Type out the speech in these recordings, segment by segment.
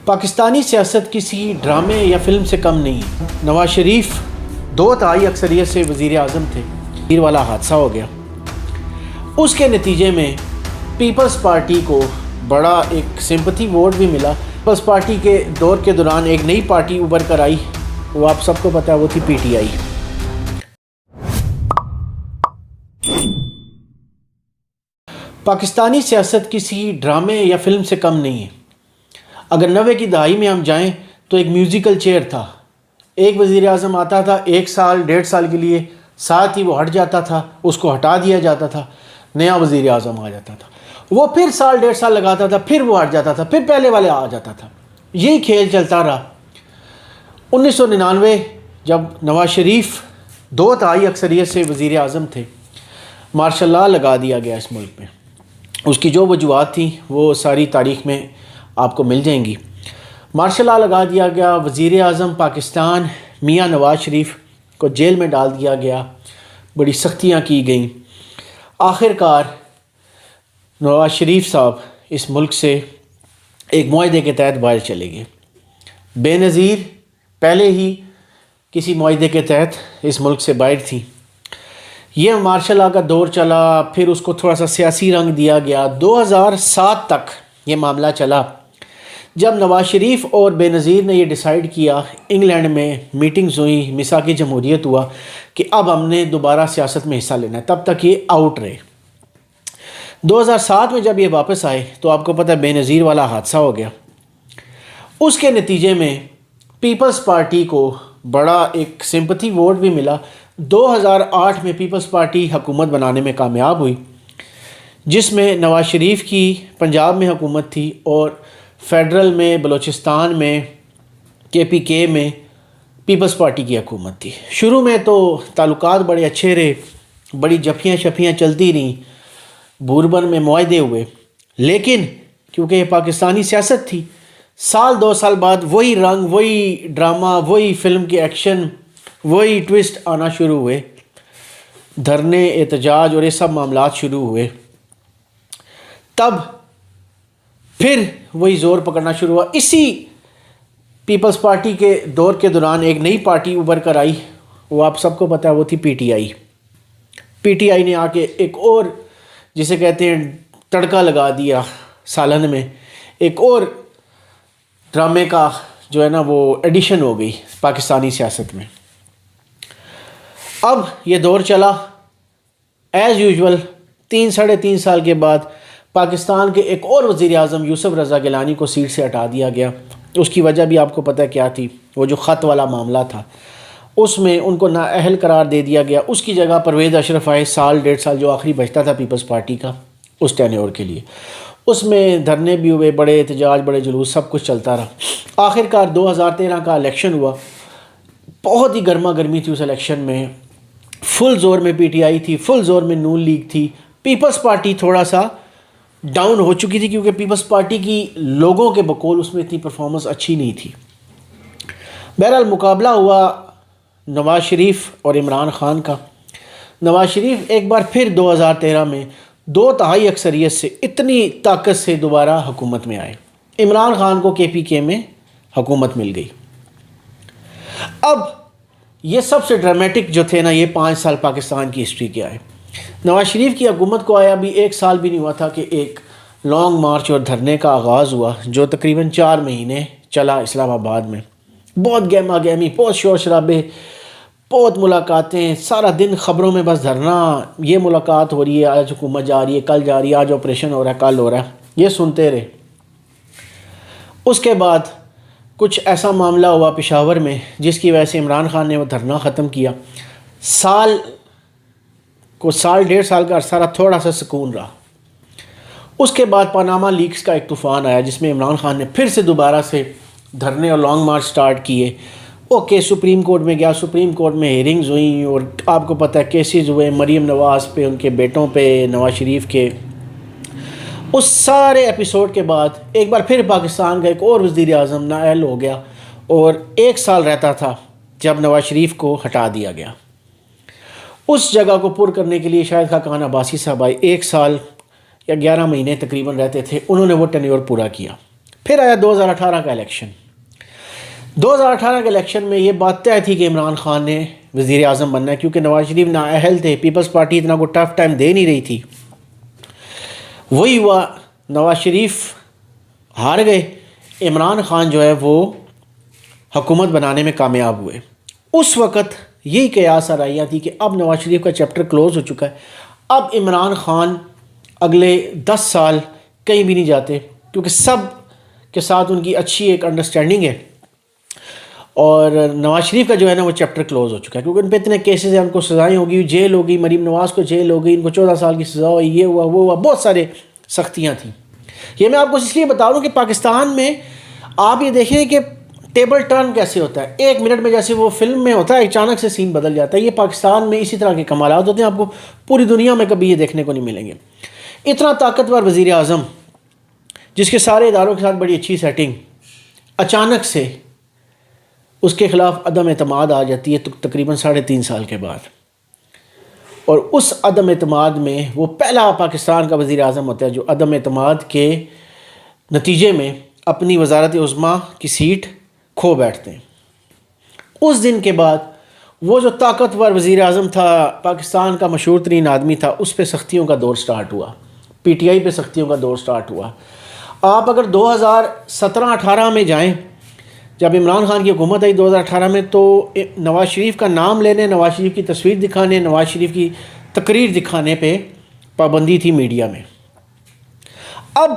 پاکستانی سیاست کسی ڈرامے یا فلم سے کم نہیں ہے۔ نواز شریف 2/3 اکثریت سے وزیر اعظم تھے، یہ والا حادثہ ہو گیا۔ اس کے نتیجے میں پیپلز پارٹی کو بڑا ایک سمپتھی ووٹ بھی ملا۔ پیپلز پارٹی کے دور کے دوران ایک نئی پارٹی ابھر کر آئی، وہ آپ سب کو پتہ ہے، وہ تھی پی ٹی آئی۔ پاکستانی سیاست کسی ڈرامے یا فلم سے کم نہیں ہے۔ اگر 90 کی دہائی میں ہم جائیں تو ایک میوزیکل چیئر تھا، ایک وزیر اعظم آتا تھا 1 سال 1.5 سال کے لیے، ساتھ ہی وہ ہٹ جاتا تھا، اس کو ہٹا دیا جاتا تھا، نیا وزیر اعظم آ جاتا تھا، وہ پھر سال 1.5 سال لگاتا تھا، پھر وہ ہٹ جاتا تھا، پھر پہلے والے آ جاتا تھا۔ یہی کھیل چلتا رہا۔ 1999 جب نواز شریف 2/3 اکثریت سے وزیر اعظم تھے، مارشل لاء لگا دیا گیا اس ملک میں۔ اس کی جو وجوہات تھیں وہ ساری تاریخ میں آپ کو مل جائیں گی۔ مارشل لاء لگا دیا گیا، وزیر اعظم پاکستان میاں نواز شریف کو جیل میں ڈال دیا گیا، بڑی سختیاں کی گئیں۔ آخر کار نواز شریف صاحب اس ملک سے ایک معاہدے کے تحت باہر چلے گئے۔ بے نظیر پہلے ہی کسی معاہدے کے تحت اس ملک سے باہر تھی۔ یہ مارشل لاء کا دور چلا، پھر اس کو تھوڑا سا سیاسی رنگ دیا گیا۔ 2007 تک یہ معاملہ چلا، جب نواز شریف اور بے نظیر نے یہ ڈیسائیڈ کیا، انگلینڈ میں میٹنگز ہوئی، میثاق جمہوریت ہوا کہ اب ہم نے دوبارہ سیاست میں حصہ لینا ہے۔ تب تک یہ آؤٹ رہے۔ 2007 میں جب یہ واپس آئے تو آپ کو پتہ ہے بے نظیر والا حادثہ ہو گیا۔ اس کے نتیجے میں پیپلز پارٹی کو بڑا ایک سمپتھی ووٹ بھی ملا۔ 2008 میں پیپلز پارٹی حکومت بنانے میں کامیاب ہوئی، جس میں نواز شریف کی پنجاب میں حکومت تھی اور فیڈرل میں، بلوچستان میں، KPK میں پیپلز پارٹی کی حکومت تھی۔ شروع میں تو تعلقات بڑے اچھے رہے، بڑی جفیاں شفیاں چلتی رہیں، بوربن میں معاہدے ہوئے، لیکن کیونکہ یہ پاکستانی سیاست تھی، 2 سال بعد وہی رنگ، وہی ڈرامہ، وہی فلم کے ایکشن، وہی ٹوسٹ آنا شروع ہوئے، دھرنے، احتجاج اور یہ سب معاملات شروع ہوئے۔ تب پھر وہی زور پکڑنا شروع ہوا۔ اسی پیپلز پارٹی کے دور کے دوران ایک نئی پارٹی ابھر کر آئی، وہ آپ سب کو پتہ ہے، وہ تھی P T I. P T I نے آ کے ایک اور، جسے کہتے ہیں، تڑکا لگا دیا سالن میں، ایک اور ڈرامے کا جو ہے نا وہ ایڈیشن ہو گئی پاکستانی سیاست میں۔ اب یہ دور چلا، ایز یوزول 3-3.5 سال کے بعد پاکستان کے ایک اور وزیر اعظم یوسف رضا گیلانی کو سیٹ سے ہٹا دیا گیا۔ اس کی وجہ بھی آپ کو پتہ ہے کیا تھی، وہ جو خط والا معاملہ تھا، اس میں ان کو نااہل قرار دے دیا گیا۔ اس کی جگہ پرویز اشرف آئے، 1.5 سال جو آخری بچتا تھا پیپلز پارٹی کا اس ٹینیور کے لیے۔ اس میں دھرنے بھی ہوئے، بڑے احتجاج، بڑے جلوس، سب کچھ چلتا رہا۔ آخر کار 2013 کا الیکشن ہوا، بہت ہی گرما گرمی تھی اس الیکشن میں، فل زور میں پی ٹی آئی تھی، فل زور میں نون لیگ تھی۔ پیپلز پارٹی تھوڑا سا ڈاؤن ہو چکی تھی، کیونکہ پیپلز پارٹی کی لوگوں کے بقول اس میں اتنی پرفارمنس اچھی نہیں تھی۔ بہرحال مقابلہ ہوا نواز شریف اور عمران خان کا۔ نواز شریف ایک بار پھر 2013 میں 2/3 اکثریت سے اتنی طاقت سے دوبارہ حکومت میں آئے۔ عمران خان کو KPK میں حکومت مل گئی۔ اب یہ سب سے ڈرامیٹک جو تھے نا، یہ 5 سال پاکستان کی ہسٹری کے آئے۔ نواز شریف کی حکومت کو آیا بھی 1 سال بھی نہیں ہوا تھا کہ ایک لانگ مارچ اور دھرنے کا آغاز ہوا، جو تقریباً 4 مہینے چلا اسلام آباد میں۔ بہت گہما گہمی، بہت شور شرابے، بہت ملاقاتیں، سارا دن خبروں میں بس دھرنا، یہ ملاقات ہو رہی ہے، آج حکومت جا رہی ہے، کل جا رہی ہے، آج آپریشن ہو رہا ہے، کل ہو رہا ہے، یہ سنتے رہے۔ اس کے بعد کچھ ایسا معاملہ ہوا پشاور میں جس کی وجہ سے عمران خان نے وہ دھرنا ختم کیا۔ 1.5 سال کا عرصہ رہا، تھوڑا سا سکون رہا۔ اس کے بعد پاناما لیکس کا ایک طوفان آیا، جس میں عمران خان نے پھر سے دوبارہ سے دھرنے اور لانگ مارچ سٹارٹ کیے۔ اوکے، سپریم کورٹ میں گیا، سپریم کورٹ میں ہیئرنگز ہوئیں اور آپ کو پتہ ہے کیسز ہوئے، مریم نواز پہ، ان کے بیٹوں پہ، نواز شریف کے۔ اس سارے ایپیسوڈ کے بعد ایک بار پھر پاکستان کا ایک اور وزیر اعظم نااہل ہو گیا اور 1 سال رہتا تھا جب نواز شریف کو ہٹا دیا گیا۔ اس جگہ کو پر کرنے کے لیے شاہد خاقان عباسی صاحب آئے، 1 سال یا 11 مہینے تقریباً رہتے تھے، انہوں نے وہ ٹینیور پورا کیا۔ پھر آیا 2018 کا الیکشن. 2018 کے الیکشن میں یہ بات طے تھی کہ عمران خان نے وزیر اعظم بننا ہے، کیونکہ نواز شریف نااہل تھے، پیپلز پارٹی اتنا کوئی ٹف ٹائم دے نہیں رہی تھی. وہی ہوا، نواز شریف ہار گئے، عمران خان جو ہے وہ حکومت بنانے میں کامیاب ہوئے. اس وقت یہی قیاس آرائیاں تھی کہ اب نواز شریف کا چیپٹر کلوز ہو چکا ہے، اب عمران خان اگلے 10 سال کہیں بھی نہیں جاتے، کیونکہ سب کے ساتھ ان کی اچھی ایک انڈرسٹینڈنگ ہے. اور نواز شریف کا جو ہے نا وہ چیپٹر کلوز ہو چکا ہے، کیونکہ ان پہ اتنے کیسز ہیں، ان کو سزائیں ہوگی، جیل ہوگی، مریم نواز کو جیل ہوگی، ان کو 14 سال کی سزا ہوئی، یہ ہوا وہ ہوا، بہت سارے سختیاں تھیں. یہ میں آپ کو اس لیے بتا رہا ہوں کہ پاکستان میں آپ یہ دیکھیں کہ ٹیبل ٹرن کیسے ہوتا ہے، 1 منٹ میں جیسے وہ فلم میں ہوتا ہے اچانک سے سین بدل جاتا ہے. یہ پاکستان میں اسی طرح کے کمالات ہوتے ہیں، آپ کو پوری دنیا میں کبھی یہ دیکھنے کو نہیں ملیں گے. اتنا طاقتور وزیر اعظم جس کے سارے اداروں کے ساتھ بڑی اچھی سیٹنگ، اچانک سے اس کے خلاف عدم اعتماد آ جاتی ہے تقریباً 3.5 سال کے بعد. اور اس عدم اعتماد میں وہ پہلا پاکستان کا وزیر اعظم ہوتا ہے جو عدم اعتماد کے نتیجے میں اپنی وزارت عظمیٰ کی سیٹ کھو بیٹھتے ہیں. اس دن کے بعد وہ جو طاقتور وزیر اعظم تھا، پاکستان کا مشہور ترین آدمی تھا، اس پہ سختیوں کا دور سٹارٹ ہوا، پی ٹی آئی پہ سختیوں کا دور سٹارٹ ہوا. آپ اگر 2017-18 میں جائیں، جب عمران خان کی حکومت آئی 2018 میں، تو نواز شریف کا نام لینے، نواز شریف کی تصویر دکھانے، نواز شریف کی تقریر دکھانے پہ پابندی تھی میڈیا میں. اب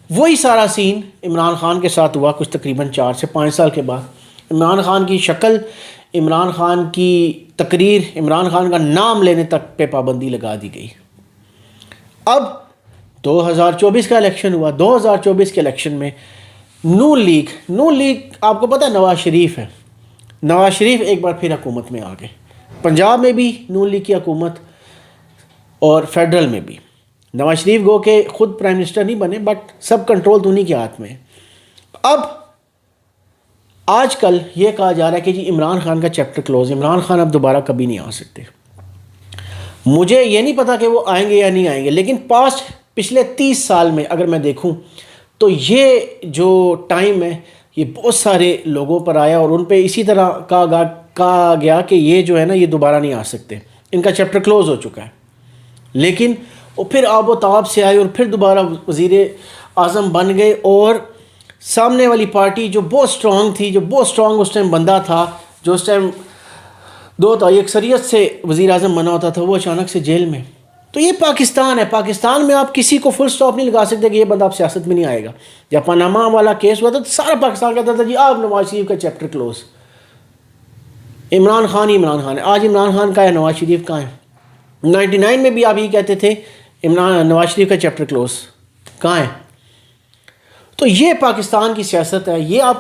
وہی سارا سین عمران خان کے ساتھ ہوا کچھ تقریباً 4 سے 5 سال کے بعد. عمران خان کی شکل، عمران خان کی تقریر، عمران خان کا نام لینے تک پہ پابندی لگا دی گئی. اب 2024 کا الیکشن ہوا. 2024 کے الیکشن میں نون لیگ آپ کو پتہ ہے نواز شریف ہے، نواز شریف ایک بار پھر حکومت میں آ گئے. پنجاب میں بھی نون لیگ کی حکومت اور فیڈرل میں بھی. نواز شریف گو کہ خود پرائم منسٹر نہیں بنے، بٹ سب کنٹرول تو انہی کے ہاتھ میں ہے. اب آج کل یہ کہا جا رہا ہے کہ جی عمران خان کا چیپٹر کلوز، عمران خان اب دوبارہ کبھی نہیں آ سکتے. مجھے یہ نہیں پتا کہ وہ آئیں گے یا نہیں آئیں گے، لیکن پچھلے 30 سال میں اگر میں دیکھوں تو یہ جو ٹائم ہے یہ بہت سارے لوگوں پر آیا، اور ان پہ اسی طرح کہا گیا کہ یہ جو ہے نا یہ دوبارہ نہیں آ سکتے، ان کا چیپٹر کلوز ہو چکا ہے. لیکن وہ پھر آب و تاب سے آئے اور پھر دوبارہ وزیر اعظم بن گئے. اور سامنے والی پارٹی جو بہت سٹرونگ تھی، جو بہت سٹرونگ اس ٹائم بندہ تھا، جو اس ٹائم 2 اکثریت سے وزیر اعظم بنا ہوتا تھا، وہ اچانک سے جیل میں. تو یہ پاکستان ہے. پاکستان میں آپ کسی کو فل سٹاپ نہیں لگا سکتے کہ یہ بندہ آپ سیاست میں نہیں آئے گا. جب پاناما والا کیس ہوا تھا تو سارا پاکستان کہتا تھا جی آپ نواز شریف کا چیپٹر کلوز، عمران خان ہی عمران خان ہے. آج عمران خان کا ہے، نواز شریف کا ہے. 99 میں بھی آپ یہ کہتے تھے نواز شریف کا چیپٹر کلوز، کہاں ہے؟ تو یہ پاکستان کی سیاست ہے. یہ آپ کو